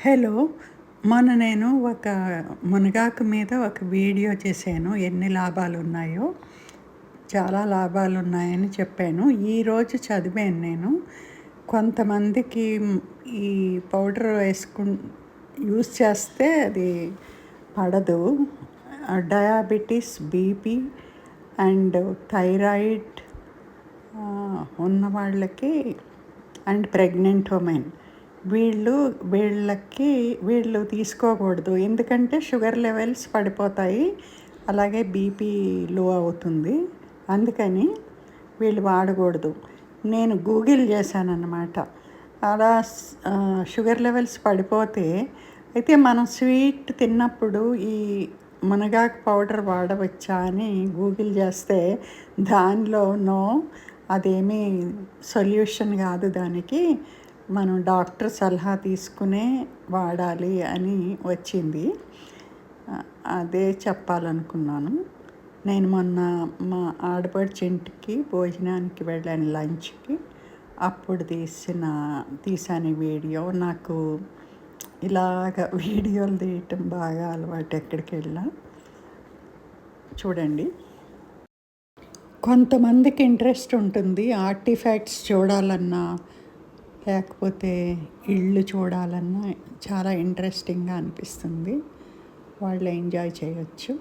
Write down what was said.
Hello. మొన్న నేను ఒక మునగాకు మీద ఒక వీడియో చేశాను. ఎన్ని లాభాలున్నాయో. చాలా లాభాలున్నాయని చెప్పాను. ఈరోజు చదివాను నేను. కొంతమందికి ఈ పౌడర్ యూజ్ చేస్తే అది పడదు. డయాబెటీస్, బీపీ అండ్ థైరాయిడ్ ఉన్న వాళ్ళకి అండ్ ప్రెగ్నెంట్ ఉమెన్ వీళ్ళు తీసుకోకూడదు. ఎందుకంటే షుగర్ లెవెల్స్ పడిపోతాయి, అలాగే బీపీ లో అవుతుంది. అందుకని వీళ్ళు వాడకూడదు. నేను గూగుల్ చేశానన్నమాట. అలా షుగర్ లెవెల్స్ పడిపోతే అయితే మనం స్వీట్ తిన్నప్పుడు ఈ మునగాకు పౌడర్ వాడవచ్చా అని గూగుల్ చేస్తే దానిలోనో అదేమీ సొల్యూషన్ కాదు. దానికి మనం డాక్టర్ సలహా తీసుకునే వాడాలి అని వచ్చింది. అదే చెప్పాలనుకున్నాను. నేను మొన్న మా ఆడపడుచు ఇంటికి భోజనానికి వెళ్ళాను, లంచ్కి. అప్పుడు తీసాను వీడియో. నాకు ఇలాగ వీడియోలు తీయటం బాగా అలవాటు. ఎక్కడికి వెళ్ళినా చూడండి. కొంతమందికి ఇంట్రెస్ట్ ఉంటుంది ఆర్టిఫాక్ట్స్ చూడాలన్నా, లేకపోతే ఇళ్ళు చూడాలన్నా చాలా ఇంట్రెస్టింగ్గా అనిపిస్తుంది. వాళ్ళు ఎంజాయ్ చేయొచ్చు.